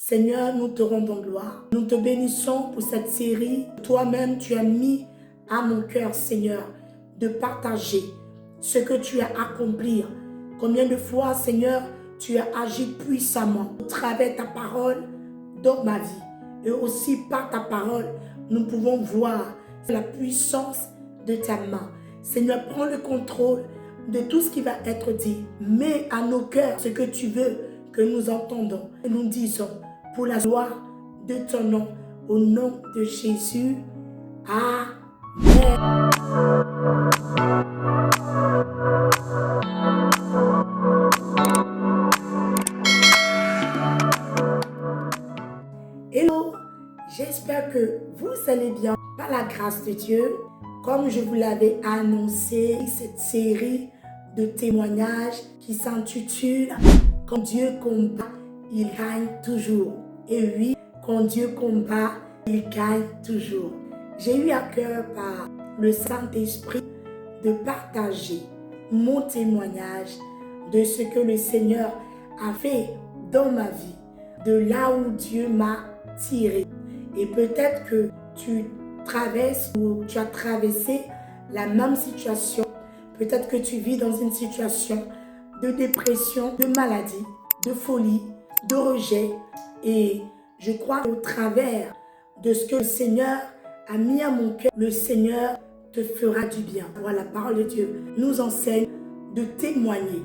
Seigneur, nous te rendons gloire. Nous te bénissons pour cette série. Toi-même, tu as mis à mon cœur, Seigneur, de partager ce que tu as accompli. Combien de fois, Seigneur, tu as agi puissamment au travers de ta parole dans ma vie. Et aussi par ta parole, nous pouvons voir la puissance de ta main. Seigneur, prends le contrôle de tout ce qui va être dit. Mets à nos cœurs ce que tu veux que nous entendons. Et nous disons, pour la gloire de ton nom, au nom de Jésus. Amen. Hello, j'espère que vous allez bien. Par la grâce de Dieu, comme je vous l'avais annoncé, cette série de témoignages qui s'intitule « Quand Dieu combat, il gagne toujours ». Et oui, quand Dieu combat, il gagne toujours. J'ai eu à cœur par le Saint-Esprit de partager mon témoignage de ce que le Seigneur a fait dans ma vie, de là où Dieu m'a tiré. Et peut-être que tu traverses ou tu as traversé la même situation. Peut-être que tu vis dans une situation de dépression, de maladie, de folie, de rejet. Et je crois qu'au travers de ce que le Seigneur a mis à mon cœur, le Seigneur te fera du bien. Voilà, la parole de Dieu nous enseigne de témoigner,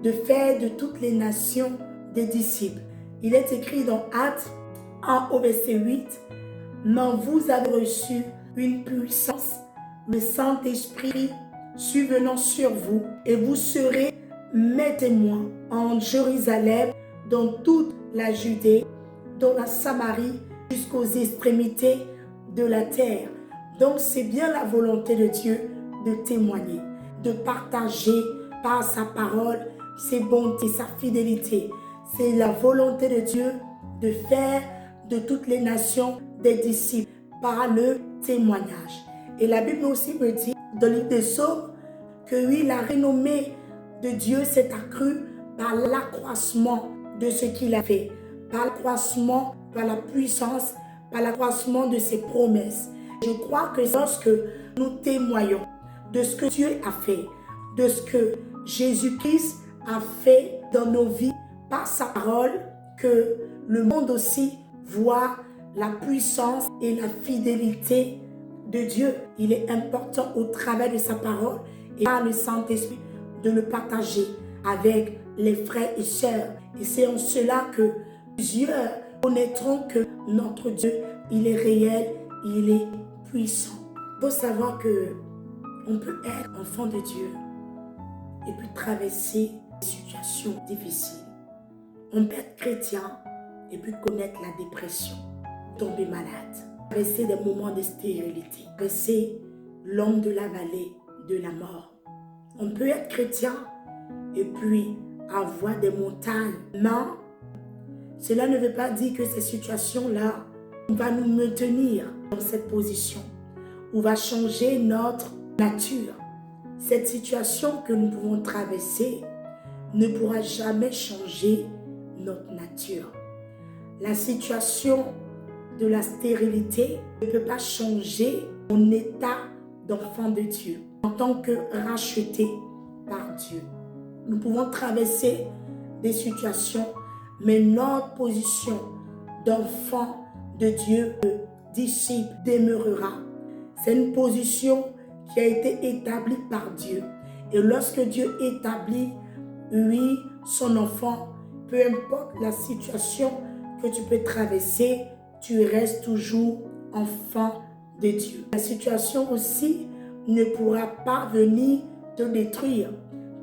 de faire de toutes les nations des disciples. Il est écrit dans Actes 1 au verset 8, « Mais vous avez reçu une puissance, le Saint-Esprit subvenant sur vous, et vous serez mes témoins en Jérusalem, dans toute la Judée, dans la Samarie, jusqu'aux extrémités de la terre. » Donc c'est bien la volonté de Dieu de témoigner, de partager par sa parole ses bontés, sa fidélité. C'est la volonté de Dieu de faire de toutes les nations des disciples par le témoignage. Et la Bible aussi me dit dans le livre des Psaumes que oui, la renommée de Dieu s'est accrue par l'accroissement de ce qu'il a fait, par l'accroissement, par la puissance, par l'accroissement de ses promesses. Je crois que lorsque nous témoignons de ce que Dieu a fait, de ce que Jésus-Christ a fait dans nos vies par sa parole, que le monde aussi voit la puissance et la fidélité de Dieu. Il est important au travers de sa parole et par le Saint-Esprit de le partager avec les frères et sœurs. Et c'est en cela que plusieurs connaîtront que notre Dieu, il est réel, il est puissant. Il faut savoir que on peut être enfant de Dieu et puis traverser des situations difficiles. On peut être chrétien et puis connaître la dépression, tomber malade, traverser des moments de stérilité, traverser l'ombre de la vallée de la mort. On peut être chrétien et puis avoir des montagnes. Mais cela ne veut pas dire que ces situations-là vont nous maintenir dans cette position ou va changer notre nature. Cette situation que nous pouvons traverser ne pourra jamais changer notre nature. La situation de la stérilité ne peut pas changer mon état d'enfant de Dieu en tant que racheté par Dieu. Nous pouvons traverser des situations, mais notre position d'enfant de Dieu, de disciple, demeurera. C'est une position qui a été établie par Dieu. Et lorsque Dieu établit, oui, son enfant, peu importe la situation que tu peux traverser, tu restes toujours enfant de Dieu. La situation aussi ne pourra pas venir te détruire.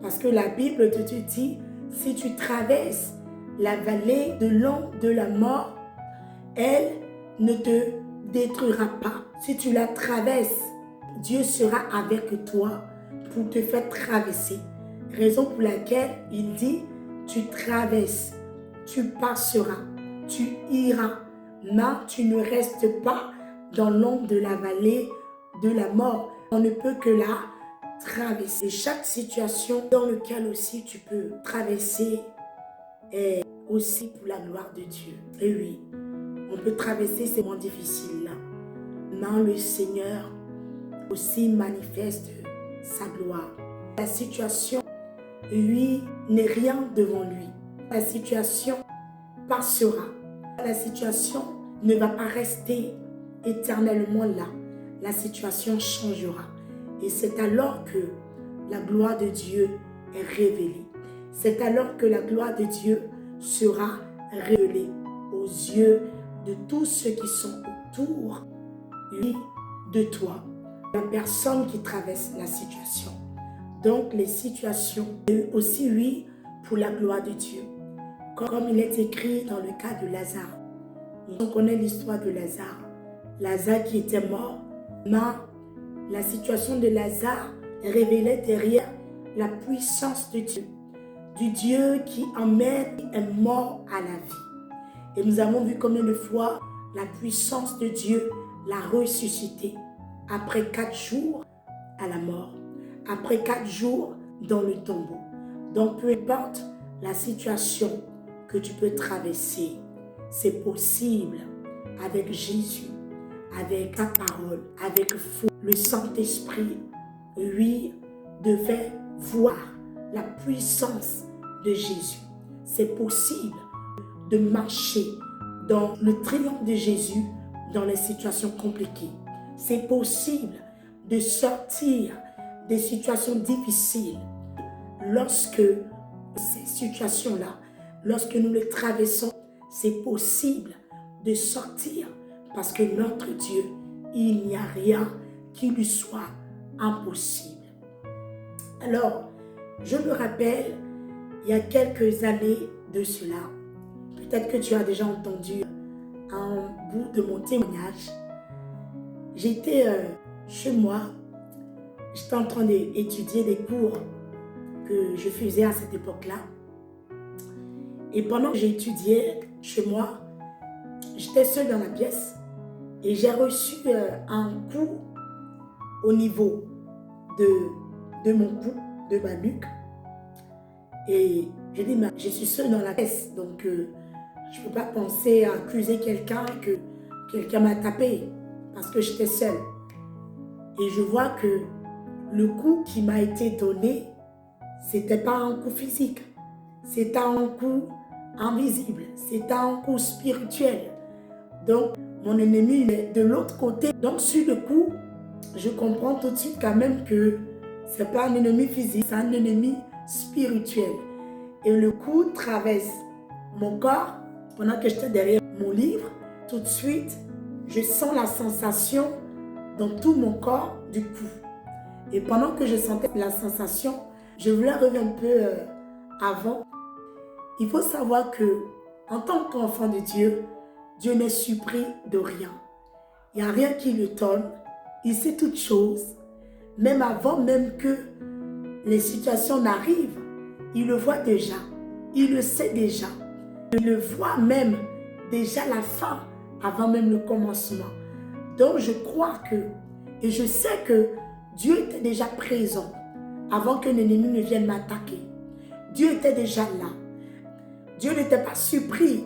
Parce que la Bible te dit, si tu traverses la vallée de l'ombre de la mort, elle ne te détruira pas. Si tu la traverses, Dieu sera avec toi pour te faire traverser. Raison pour laquelle il dit, tu traverses, tu passeras, tu iras, mais tu ne restes pas dans l'ombre de la vallée de la mort. On ne peut que la traverser. Chaque situation dans laquelle aussi tu peux traverser est aussi pour la gloire de Dieu. Et oui, on peut traverser ces moments difficiles-là. Mais le Seigneur aussi manifeste sa gloire. La situation, lui, n'est rien devant lui. La situation passera. La situation ne va pas rester éternellement là. La situation changera. Et c'est alors que la gloire de Dieu est révélée. C'est alors que la gloire de Dieu sera révélée aux yeux de tous ceux qui sont autour, oui, de toi, la personne qui traverse la situation. Donc les situations, aussi oui, pour la gloire de Dieu. Comme il est écrit dans le cas de Lazare. On connaît l'histoire de Lazare. Lazare qui était mort, mais la situation de Lazare révélait derrière la puissance de Dieu. Du Dieu qui emmène un mort à la vie. Et nous avons vu combien de fois la puissance de Dieu l'a ressuscité. Après 4 jours à la mort. Après 4 jours dans le tombeau. Donc peu importe la situation que tu peux traverser, c'est possible avec Jésus, avec ta parole, avec foi. Le Saint-Esprit, lui, devait voir la puissance de Jésus. C'est possible de marcher dans le triomphe de Jésus dans les situations compliquées. C'est possible de sortir des situations difficiles lorsque ces situations-là, lorsque nous les traversons, c'est possible de sortir parce que notre Dieu, il n'y a rien qui lui soit impossible. Alors, je me rappelle, il y a quelques années de cela, peut-être que tu as déjà entendu un bout de mon témoignage. J'étais chez moi, j'étais en train d'étudier des cours que je faisais à cette époque-là. Et pendant que j'étudiais chez moi, j'étais seule dans la pièce et j'ai reçu un coup au niveau de mon cou, de ma nuque. Et j'ai dit, mais je suis seule dans la pièce, donc je ne peux pas penser à accuser quelqu'un que quelqu'un m'a tapé parce que j'étais seule. Et je vois que le coup qui m'a été donné, c'était pas un coup physique, c'était un coup invisible, c'était un coup spirituel. Donc, mon ennemi est de l'autre côté. Donc, sur le coup, je comprends tout de suite quand même que ce n'est pas un ennemi physique, c'est un ennemi spirituel. Et le coup traverse mon corps pendant que j'étais derrière mon livre. Tout de suite, je sens la sensation dans tout mon corps du coup. Et pendant que je sentais la sensation, je voulais revenir un peu avant. Il faut savoir que en tant qu'enfant de Dieu, Dieu n'est surpris de rien. Il n'y a rien qui le donne. Il sait toutes choses. Même avant même que les situations n'arrivent, il le voit déjà. Il le sait déjà. Il le voit même déjà la fin avant même le commencement. Donc je crois que, et je sais que Dieu était déjà présent avant que l'ennemi ne vienne m'attaquer. Dieu était déjà là. Dieu n'était pas surpris,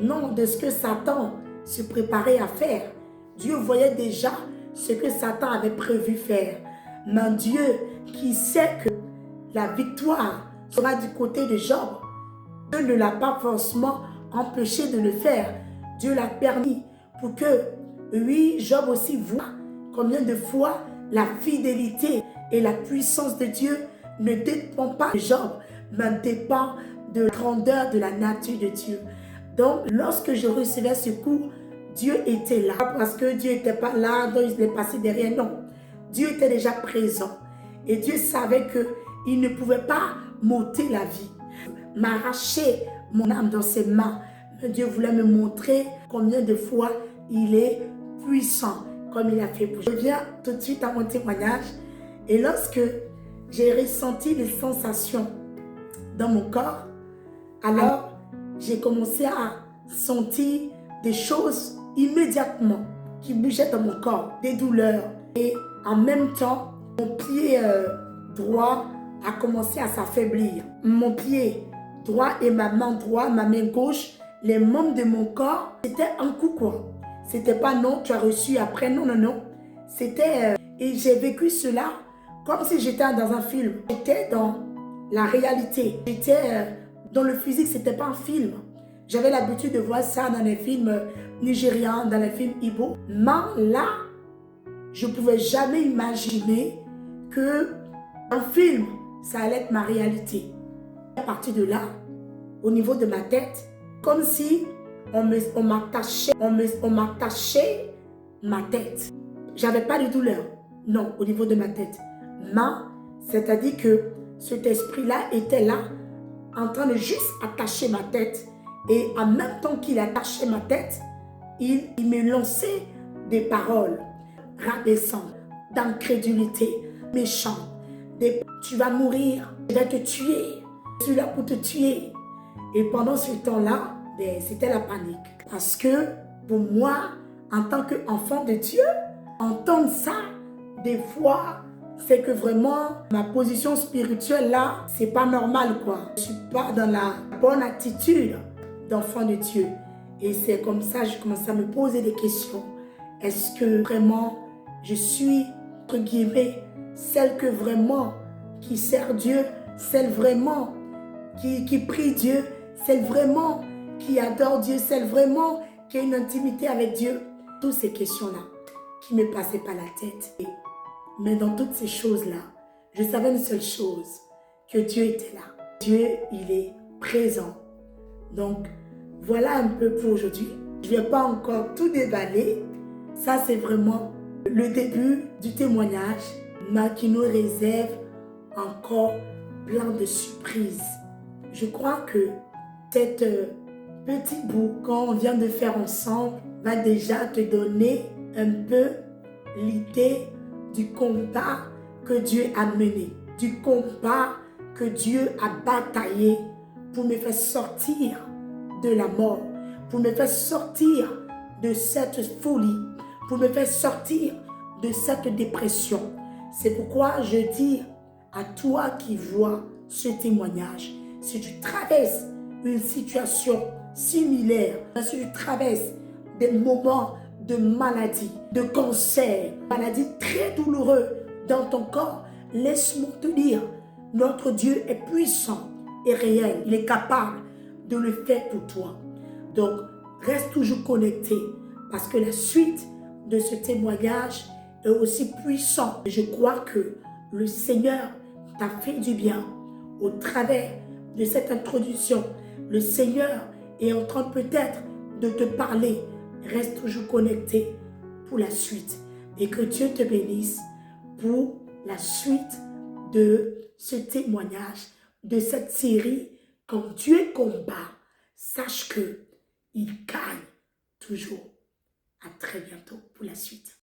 non, de ce que Satan se préparait à faire. Dieu voyait déjà ce que Satan avait prévu faire. Mais Dieu qui sait que la victoire sera du côté de Job, Dieu ne l'a pas forcément empêché de le faire. Dieu l'a permis pour que, oui, Job aussi voit combien de fois la fidélité et la puissance de Dieu ne dépend pas de Job, mais dépend de la grandeur de la nature de Dieu. Donc, lorsque je recevais ce coup, Dieu était là. Parce que Dieu n'était pas là, donc il est passé derrière. Non, Dieu était déjà présent. Et Dieu savait qu'il ne pouvait pas m'ôter la vie, m'arracher mon âme dans ses mains. Mais Dieu voulait me montrer combien de fois il est puissant, comme il a fait pour. Je viens tout de suite à mon témoignage. Et lorsque j'ai ressenti les sensations dans mon corps, alors j'ai commencé à sentir des choses immédiatement qui bougeaient dans mon corps, des douleurs. Et en même temps, mon pied droit a commencé à s'affaiblir. Mon pied droit et ma main droite, ma main gauche, les membres de mon corps, c'était un coup quoi. C'était pas non, tu as reçu après, non, non, non. C'était, et j'ai vécu cela comme si j'étais dans un film. J'étais dans la réalité. J'étais dans le physique, c'était pas un film. J'avais l'habitude de voir ça dans les films nigérians, dans les films Igbo. Mais là, je ne pouvais jamais imaginer que un film, ça allait être ma réalité. À partir de là, au niveau de ma tête, comme si on m'attachait ma tête. J'avais pas de douleur, non, au niveau de ma tête. Mais, c'est-à-dire que cet esprit-là était là, en train de juste attacher ma tête. Et en même temps qu'il attachait ma tête, il me lançait des paroles rabaissantes, d'incrédulité, méchantes. Tu vas mourir, je vais te tuer, je suis là pour te tuer. Et pendant ce temps-là, c'était la panique. Parce que pour moi, en tant qu'enfant de Dieu, entendre ça, des fois, c'est que vraiment, ma position spirituelle là, c'est pas normal quoi. Je suis pas dans la bonne attitude d'enfant de Dieu. Et c'est comme ça que je commence à me poser des questions. Est-ce que vraiment, je suis, entre guillemets, celle que vraiment qui sert Dieu, celle vraiment qui prie Dieu, celle vraiment qui adore Dieu, celle vraiment qui a une intimité avec Dieu? Toutes ces questions-là qui me passaient par la tête. Mais dans toutes ces choses-là, je savais une seule chose, que Dieu était là. Dieu, il est présent. Donc, voilà un peu pour aujourd'hui. Je ne vais pas encore tout déballer. Ça, c'est vraiment le début du témoignage, mais qui nous réserve encore plein de surprises. Je crois que cette petit bout qu'on vient de faire ensemble va déjà te donner un peu l'idée du combat que Dieu a mené, du combat que Dieu a bataillé pour me faire sortir de la mort, pour me faire sortir de cette folie, pour me faire sortir de cette dépression. C'est pourquoi je dis à toi qui vois ce témoignage, si tu traverses une situation similaire, si tu traverses des moments de maladie, de cancer, maladie très douloureuse dans ton corps, laisse-moi te dire, notre Dieu est puissant et réel. Il est capable de le faire pour toi. Donc, reste toujours connecté parce que la suite de ce témoignage est aussi puissant. Je crois que le Seigneur t'a fait du bien au travers de cette introduction. Le Seigneur est en train peut-être de te parler. Reste toujours connecté pour la suite. Et que Dieu te bénisse pour la suite de ce témoignage, de cette série. Quand Dieu combat, sache que il gagne toujours. À très bientôt pour la suite.